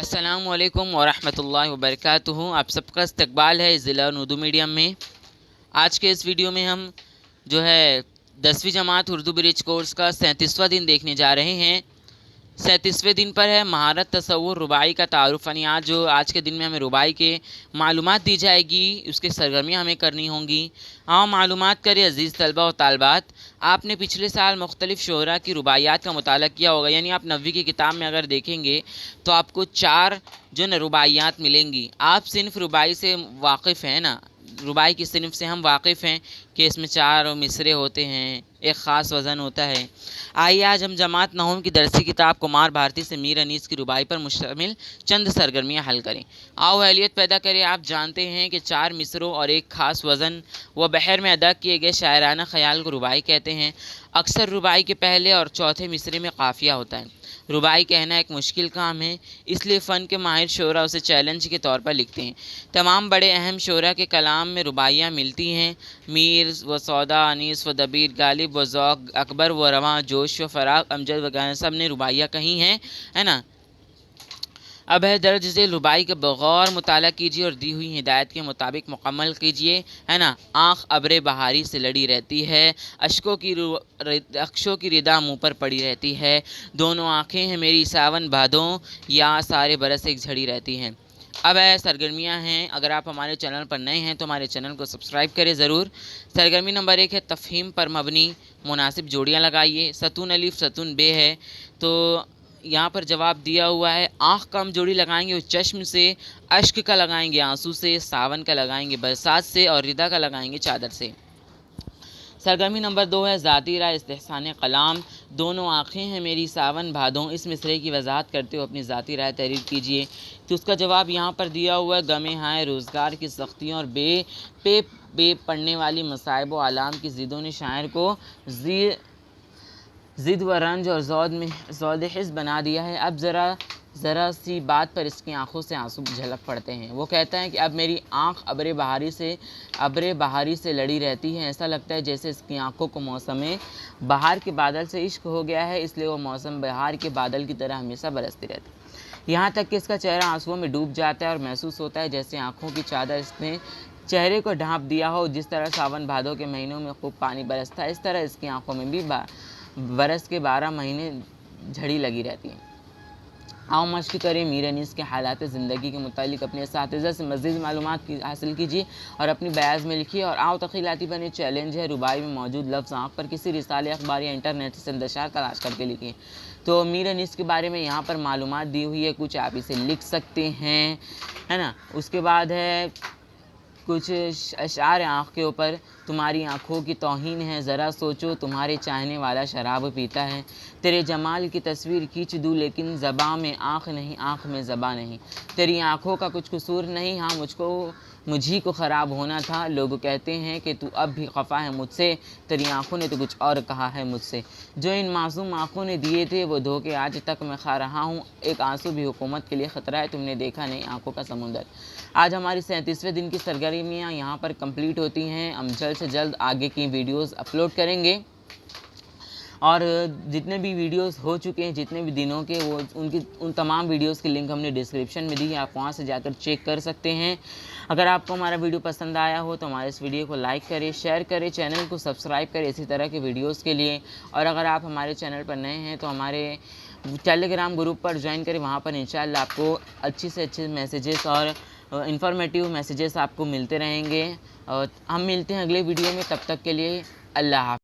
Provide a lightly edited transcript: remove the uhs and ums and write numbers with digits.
السلام علیکم ورحمۃ اللہ وبرکاتہ۔ آپ سب کا استقبال ہے ضلع اردو میڈیم میں۔ آج کے اس ویڈیو میں ہم جو ہے 10ویں جماعت اردو برج کورس کا 37واں دن دیکھنے جا رہے ہیں۔ 37ویں دن پر ہے مہارت تصور رباعی کا تعارف۔ یعنی آج کے دن میں ہمیں رباعی کے معلومات دی جائے گی، اس کے سرگرمیاں ہمیں کرنی ہوں گی۔ معلومات کرے عزیز طلبہ و طالبات، آپ نے پچھلے سال مختلف شعراء کی رباعیات کا مطالعہ کیا ہوگا۔ یعنی آپ 9ویں کی کتاب میں اگر دیکھیں گے تو آپ کو 4 رباعیات ملیں گی۔ آپ صنف رباعی سے واقف ہیں نا، رباعی کی صنف سے ہم واقف ہیں کہ اس میں 4 مصرے ہوتے ہیں، ایک خاص وزن ہوتا ہے۔ آئیے آج ہم جماعت نہوم کی درسی کتاب کمار بھارتی سے میر انیس کی رباعی پر مشتمل چند سرگرمیاں حل کریں۔ آؤ اہلیت پیدا کریں۔ آپ جانتے ہیں کہ 4 مصروں اور ایک خاص وزن و بحر میں ادا کیے گئے شاعرانہ خیال کو رباعی کہتے ہیں۔ اکثر رباعی کے پہلے اور چوتھے مصرے میں قافیہ ہوتا ہے۔ رباعی کہنا ایک مشکل کام ہے، اس لیے فن کے ماہر شعراء اسے چیلنج کے طور پر لکھتے ہیں۔ تمام بڑے اہم شعراء کے کلام میں رباعیاں ملتی ہیں۔ میر و سودا، انیس و دبیر، غالب و ذوق، اکبر و رواں، جوش و فراق، امجد وغیرہ سب نے رباعیاں کہی ہیں، ہے نا۔ اب ہے درج ذیل رباعی کا بغور مطالعہ کیجیے اور دی ہوئی ہدایت کے مطابق مکمل کیجیے، ہے نا۔ آنکھ ابر بہاری سے لڑی رہتی ہے، اشکوں کی ردا منہ پر پڑی رہتی ہے، دونوں آنکھیں ہیں میری ساون بھادوں، یا سارے برس ایک جھڑی رہتی ہیں۔ اب سرگرمیاں ہیں۔ اگر آپ ہمارے چینل پر نئے ہیں تو ہمارے چینل کو سبسکرائب کریں ضرور۔ سرگرمی نمبر 1 ہے تفہیم پر مبنی مناسب جوڑیاں لگائیے۔ ستون الف ستون بے ہے تو یہاں پر جواب دیا ہوا ہے آنکھ کا ہم جوڑی لگائیں گے چشم سے، اشک کا لگائیں گے آنسو سے، ساون کا لگائیں گے برسات سے، اور ردا کا لگائیں گے چادر سے۔ سرگرمی نمبر 2 ہے ذاتی رائے استحسان کلام۔ دونوں آنکھیں ہیں میری ساون بھادوں، اس مصرعے کی وضاحت کرتے ہوئے اپنی ذاتی رائے تحریر کیجیے۔ تو اس کا جواب یہاں پر دیا ہوا ہے غم ہائے روزگار کی سختیوں اور بے پڑنے والی مصائب و آلام کی ضدوں نے شاعر کو ضد و رنج اور زود حس بنا دیا ہے۔ اب ذرا سی بات پر اس کی آنکھوں سے آنسو جھلک پڑتے ہیں۔ وہ کہتا ہے کہ اب میری آنکھ ابر بہاری سے لڑی رہتی ہے، ایسا لگتا ہے جیسے اس کی آنکھوں کو موسم بہار کے بادل سے عشق ہو گیا ہے، اس لیے وہ موسم بہار کے بادل کی طرح ہمیشہ برستی رہتی ہے۔ یہاں تک کہ اس کا چہرہ آنسوؤں میں ڈوب جاتا ہے اور محسوس ہوتا ہے جیسے آنکھوں کی چادر اس نے چہرے کو ڈھانپ دیا ہو۔ جس طرح ساون بھادوں کے مہینوں میں خوب پانی برستا ہے، اس طرح اس کی آنکھوں میں بھی برس کے 12 مہینے جھڑی لگی رہتی ہیں۔ آؤ مشق کریں۔ میر انیس کے حالات زندگی کے متعلق اپنے اساتذہ سے مزید معلومات حاصل کیجیے اور اپنی بیاض میں لکھیے۔ اور آؤ تخیلاتی بنے۔ چیلنج ہے رباعی میں موجود لفظ آنکھ پر کسی رسالے، اخبار یا انٹرنیٹ سے اندشار تلاش کر کے لکھیں۔ تو میر انیس کے بارے میں یہاں پر معلومات دی ہوئی ہے، کچھ آپ اسے لکھ سکتے ہیں، ہے نا۔ اس کے بعد ہے کچھ اشعار آنکھ کے اوپر۔ تمہاری آنکھوں کی توہین ہے ذرا سوچو، تمہارے چاہنے والا شراب پیتا ہے، تیرے جمال کی تصویر کھینچ دوں لیکن زباں میں آنکھ نہیں، آنکھ میں زباں نہیں، تیری آنکھوں کا کچھ قصور نہیں، ہاں مجھی کو خراب ہونا تھا، لوگ کہتے ہیں کہ تو اب بھی خفا ہے مجھ سے، تیری آنکھوں نے تو کچھ اور کہا ہے مجھ سے، جو ان معصوم آنکھوں نے دیے تھے وہ دھوکے آج تک میں کھا رہا ہوں، ایک آنسو بھی حکومت کے لیے خطرہ ہے، تم نے دیکھا نہیں آنکھوں کا سمندر۔ آج ہماری 37ویں دن کی سرگرمیاں یہاں پر کمپلیٹ ہوتی ہیں۔ ہم جلد سے جلد آگے کی ویڈیوز اپلوڈ کریں گے، اور جتنے بھی ویڈیوز ہو چکے ہیں جتنے بھی دنوں کے ان تمام ویڈیوز کی لنک ہم نے ڈسکرپشن میں دی ہے، آپ وہاں سے جا کر چیک کر سکتے ہیں۔ اگر آپ کو ہمارا ویڈیو پسند آیا ہو تو ہمارے اس ویڈیو کو لائک کریں، شیئر کریں، چینل کو سبسکرائب کریں اسی طرح کے ویڈیوز کے لیے۔ اور اگر آپ ہمارے چینل پر نئے ہیں تو ہمارے ٹیلی گرام گروپ پر جوائن کریں، وہاں پر انشاءاللہ آپ کو اچھے سے اچھے میسیجز اور انفارمیٹیو میسیجز آپ کو ملتے رہیں گے۔ اور ہم ملتے ہیں اگلے ویڈیو میں، تب تک کے لیے اللہ حافظ۔